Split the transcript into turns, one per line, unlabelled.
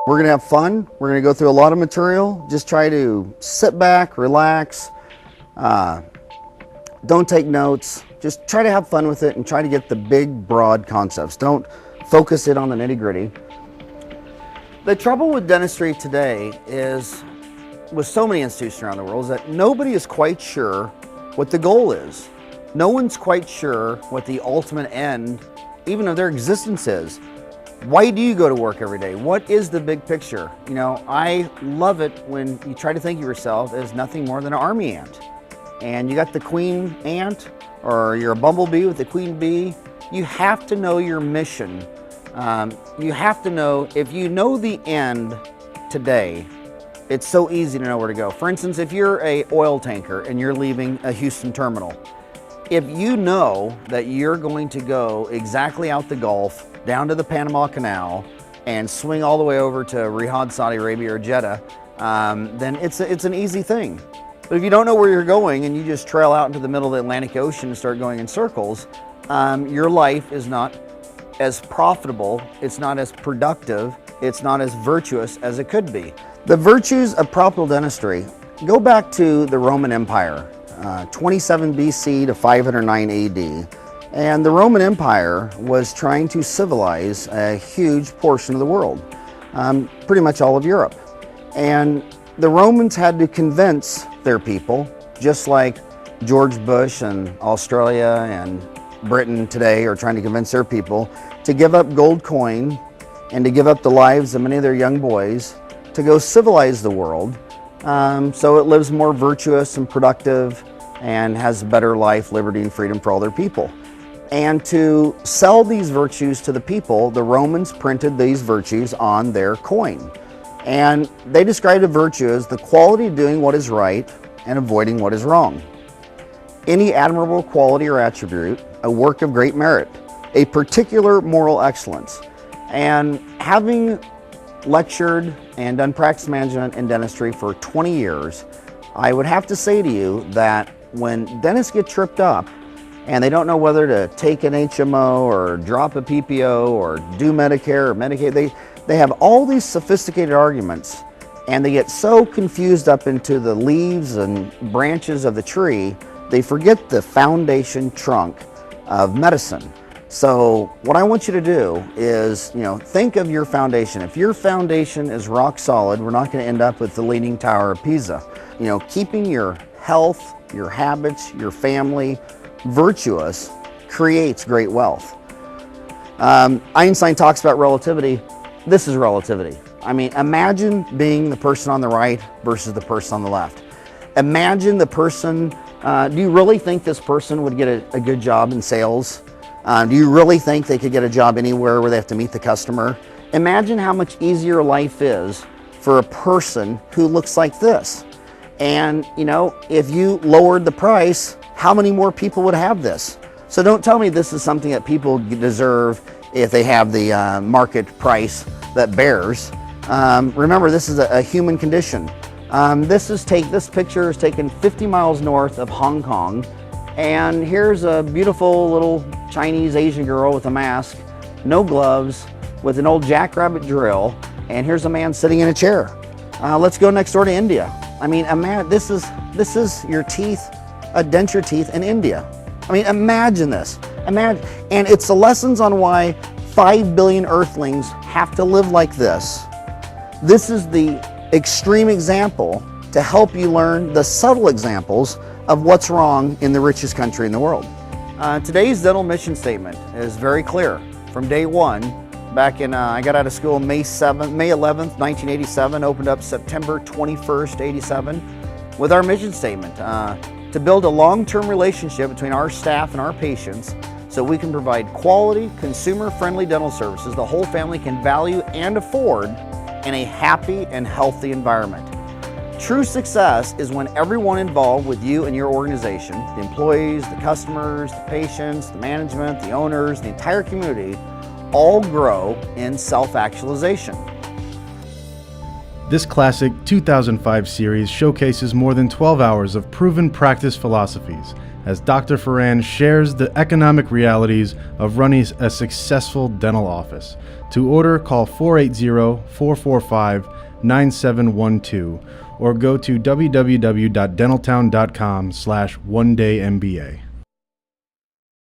We're going to have fun. We're going to go through a lot of material. Just try to sit back, relax. Don't take notes. Just try to have fun with it and try to get the big, broad concepts. Don't focus it on the nitty-gritty. The trouble with dentistry today is, with so many institutions around the world, is that nobody is quite sure what the goal is. No one's quite sure what the ultimate end, even of their existence, is. Why do you go to work every day? What is the big picture? You know, I love it when you try to think of yourself as nothing more than an army ant. And you got the queen ant, or you're a bumblebee with the queen bee. You have to know your mission. You have to know, if you know the end today, it's so easy to know where to go. For instance, if you're an oil tanker and you're leaving a Houston terminal, if you know that you're going to go exactly out the Gulf, down to the Panama Canal, and swing all the way over to Riyadh, Saudi Arabia, or Jeddah, then it's an easy thing. But if you don't know where you're going and you just trail out into the middle of the Atlantic Ocean and start going in circles, your life is not as profitable, it's not as productive, it's not as virtuous as it could be. The virtues of proper dentistry go back to the Roman Empire, 27 BC to 509 AD. And the Roman Empire was trying to civilize a huge portion of the world, pretty much all of Europe. And the Romans had to convince their people, just like George Bush and Australia and Britain today are trying to convince their people to give up gold coin and to give up the lives of many of their young boys to go civilize the world, so it lives more virtuous and productive and has a better life, liberty, and freedom for all their people. And to sell these virtues to the people, the Romans printed these virtues on their coin. And they described a virtue as the quality of doing what is right and avoiding what is wrong. Any admirable quality or attribute, a work of great merit, a particular moral excellence. And having lectured and done practice management in dentistry for 20 years, I would have to say to you that when dentists get tripped up and they don't know whether to take an HMO or drop a PPO or do Medicare or Medicaid, they have all these sophisticated arguments, and they get so confused up into the leaves and branches of the tree, they forget the foundation trunk of medicine. So what I want you to do is, think of your foundation. If your foundation is rock solid, we're not going to end up with the Leaning Tower of Pisa. Keeping your health, your habits, your family virtuous creates great wealth. Einstein talks about relativity. This is relativity. I mean, imagine being the person on the right versus the person on the left. Imagine the person, do you really think this person would get a good job in sales? Do you really think they could get a job anywhere where they have to meet the customer? Imagine how much easier life is for a person who looks like this. And, if you lowered the price, how many more people would have this? So don't tell me this is something that people deserve if they have the market price that bears. Remember, this is a human condition. This picture is taken 50 miles north of Hong Kong. And here's a beautiful little Chinese Asian girl with a mask, no gloves, with an old jackrabbit drill. And here's a man sitting in a chair. Let's go next door to India. I mean, this is your teeth, denture teeth in India. I mean, imagine this. And it's the lessons on why 5 billion earthlings have to live like this. This is the extreme example to help you learn the subtle examples of what's wrong in the richest country in the world. Today's dental mission statement is very clear. From day one, back in, I got out of school May 11th, 1987, opened up September 21st, 87, with our mission statement to build a long-term relationship between our staff and our patients so we can provide quality, consumer-friendly dental services the whole family can value and afford in a happy and healthy environment. True success is when everyone involved with you and your organization, the employees, the customers, the patients, the management, the owners, the entire community, all grow in self-actualization.
This classic 2005 series showcases more than 12 hours of proven practice philosophies as Dr. Farran shares the economic realities of running a successful dental office. To order, call 480-445-9712 or go to www.dentaltown.com/onedayMBA.